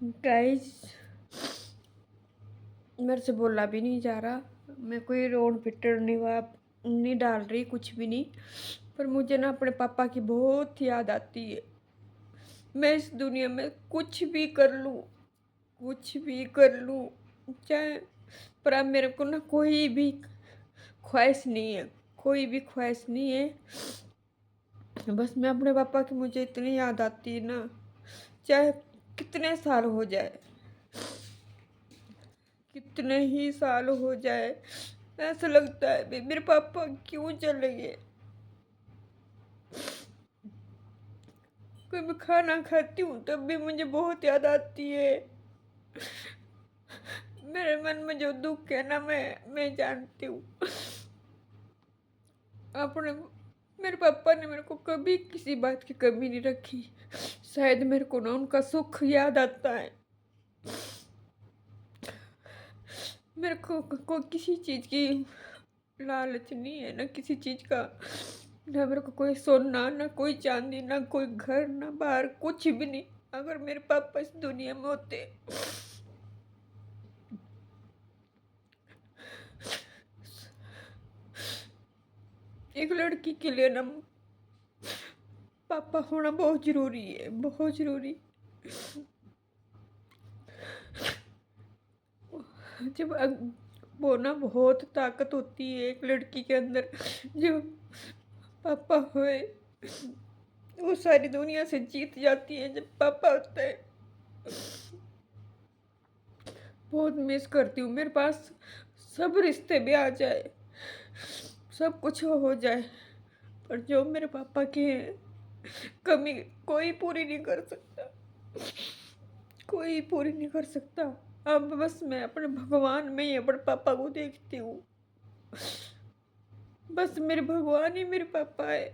Guys, मेरे से बोला भी नहीं जा रहा। मैं कोई रोन पिक्चर नहीं डाल रही, कुछ भी नहीं। पर मुझे ना अपने पापा की बहुत याद आती है। मैं इस दुनिया में कुछ भी कर लूँ चाहे, पर अब मेरे को ना कोई भी ख्वाहिश नहीं है, कोई भी ख्वाहिश नहीं है। बस मैं अपने पापा की मुझे इतनी याद आती है ना, चाहे कितने साल हो जाए, कितने ही साल हो जाए, ऐसा लगता है बे मेरे पापा क्यों चले गए। कोई मैं खाना खाती हूँ तब भी मुझे बहुत याद आती है। मेरे मन में जो दुख है ना, मैं जानती हूँ। अपने मेरे पापा ने मेरे को कभी किसी बात की कमी नहीं रखी। शायद मेरे को ना उनका सुख याद आता है। मेरे को किसी चीज़ की लालच नहीं है, ना किसी चीज़ का। ना मेरे को कोई सोना, ना कोई चांदी, ना कोई घर, ना बाहर, कुछ भी नहीं। अगर मेरे पापा इस दुनिया में होते, एक लड़की के लिए ना पापा होना बहुत ज़रूरी है, बहुत ज़रूरी। जब वो ना बहुत ताकत होती है एक लड़की के अंदर। जो पापा हुए, वो सारी दुनिया से जीत जाती है जब पापा होता है। बहुत मिस करती हूँ। मेरे पास सब रिश्ते भी आ जाए, सब कुछ हो जाए, पर जो मेरे पापा की है, कमी कोई पूरी नहीं कर सकता, कोई पूरी नहीं कर सकता। अब बस मैं अपने भगवान में ही अपने पापा को देखती हूँ। बस मेरे भगवान ही मेरे पापा है।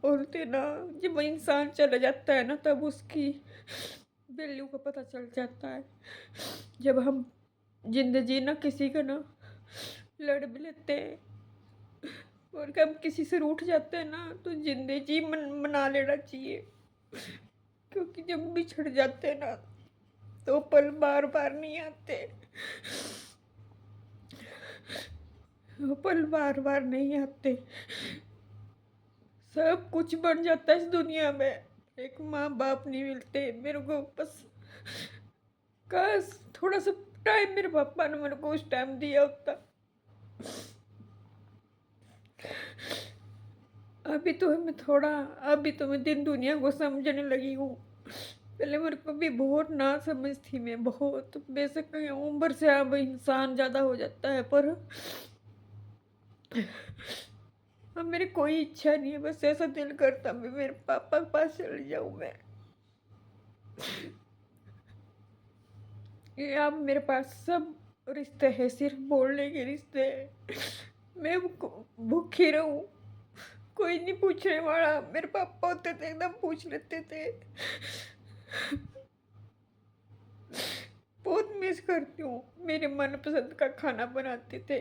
बोलते ना, जब इंसान चला जाता है ना तब उसकी वैल्यू का पता चल जाता है। जब हम जिंदगी ना किसी का ना लड़ भी लेते हैं और हम किसी से रूठ जाते हैं ना, तो जिंदगी मना लेना चाहिए। क्योंकि जब बिछड़ जाते हैं ना, तो पल बार बार नहीं आते, वो पल बार बार नहीं आते। सब कुछ बन जाता है इस दुनिया में, एक माँ बाप नहीं मिलते मेरे को। बस काश थोड़ा सा टाइम मेरे पापा ने मेरे को उस टाइम दिया होता। अभी तो मैं दिन दुनिया को समझने लगी हूँ। पहले मेरे को भी बहुत ना समझ थी, मैं बहुत। बेशक उम्र से अब इंसान ज़्यादा हो जाता है, पर अब मेरी कोई इच्छा नहीं है। बस ऐसा दिल करता मैं मेरे पापा के पास चली जाऊँ मैं। ये अब मेरे पास सब रिश्ते हैं, सिर्फ बोलने के रिश्ते हैं। मैं भूखी रहूं, कोई नहीं पूछने वाला। मेरे पापा होते थे एकदम पूछ लेते थे। बहुत मिस करती हूँ, मेरे मनपसंद का खाना बनाते थे।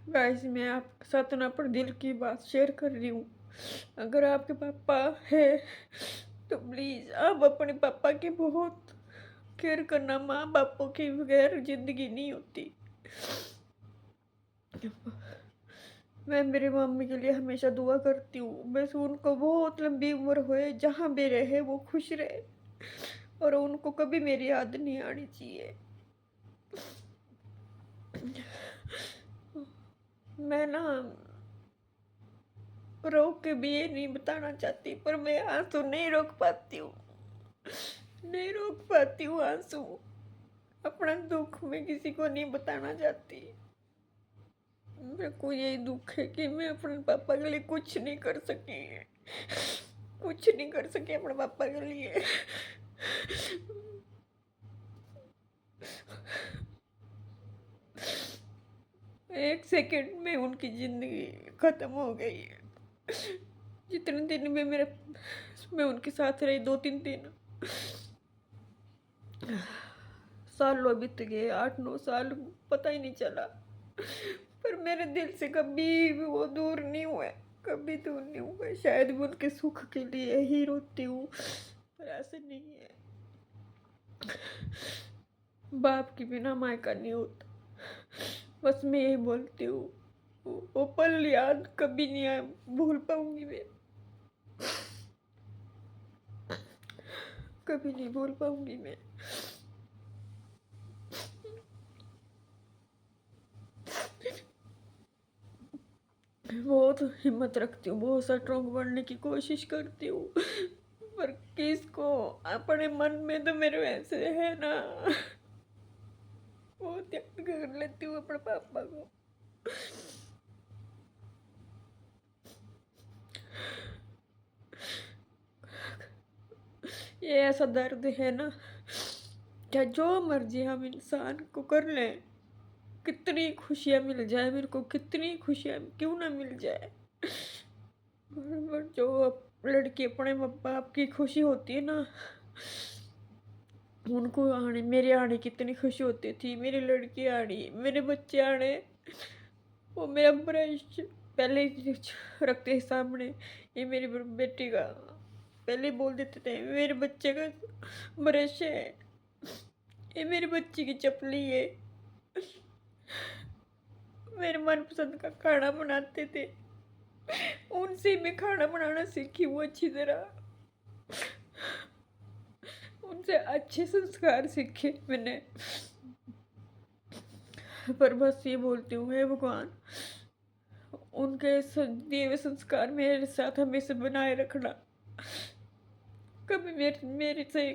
गाइस, मैं आपके साथ ना अपने दिल की बात शेयर कर रही हूँ। अगर आपके पापा है तो प्लीज़ आप अपने पापा की बहुत केयर करना। माँ बापों के बगैर ज़िंदगी नहीं होती। मैं मेरी मम्मी के लिए हमेशा दुआ करती हूँ। बस उनको बहुत लंबी उम्र होए, जहाँ भी रहे वो खुश रहे, और उनको कभी मेरी याद नहीं आनी चाहिए। मैं ना रोक के भी ये नहीं बताना चाहती, पर मैं आंसू नहीं रोक पाती हूँ, नहीं रोक पाती हूँ आंसू। अपना दुख मैं किसी को नहीं बताना चाहती। मेरे को यही दुख है कि मैं अपने पापा के लिए कुछ नहीं कर सकी, कुछ नहीं कर सकी अपने पापा के लिए। एक सेकंड में उनकी जिंदगी खत्म हो गई है। जितने दिन में मैं उनके साथ रही, 2-3 दिन, सालों बीत गए, 8-9 साल, पता ही नहीं चला। पर मेरे दिल से कभी भी वो दूर नहीं हुए, कभी दूर नहीं हुए। शायद मैं उनके सुख के लिए ही रोती हूँ, ऐसे नहीं है। बाप के बिना मायका नहीं होता। बस मैं यही बोलती हूँ, वो पल याद कभी नहीं आया, भूल पाऊंगी मैं, कभी नहीं भूल पाऊंगी मैं। बहुत हिम्मत रखती हूँ, बहुत स्ट्रॉन्ग बनने की कोशिश करती हूँ, पर किसको, अपने मन में तो मेरे वैसे है ना, बहुत याद कर लेती हूँ अपने पापा को। ये ऐसा दर्द है ना, क्या जो मर्जी हम इंसान को कर लें, कितनी खुशियाँ मिल जाए मेरे को, कितनी खुशियाँ क्यों ना मिल जाए, पर जो लड़की अपने माँ बाप की खुशी होती है ना, उनको आने, मेरे आने की इतनी खुशी होती थी, मेरी लड़की आनी, मेरे बच्चे आने, वो मेरा ब्रश पहले ही रखते ही सामने, ये मेरी बेटी का, पहले ही बोल देते थे मेरे बच्चे का ब्रश है, ये मेरे बच्चे की चपली है, मेरे मनपसंद का खाना बनाते थे, उनसे मैं खाना बनाना सीखी हूँ अच्छी तरह, उनसे अच्छे संस्कार सीखे मैंने। पर बस ये बोलती हूँ, हे भगवान, उनके दिए हुए संस्कार मेरे साथ हमेशा बनाए रखना, कभी मेरे से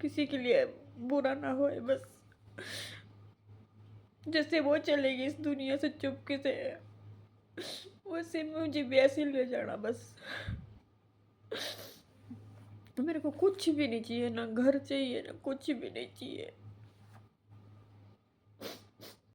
किसी के लिए बुरा ना होए, बस जैसे वो चलेगी इस दुनिया से चुपके से, वैसे मुझे भी ऐसे ले जाना बस। मेरे को कुछ भी नहीं चाहिए, ना घर चाहिए, ना कुछ भी नहीं चाहिए।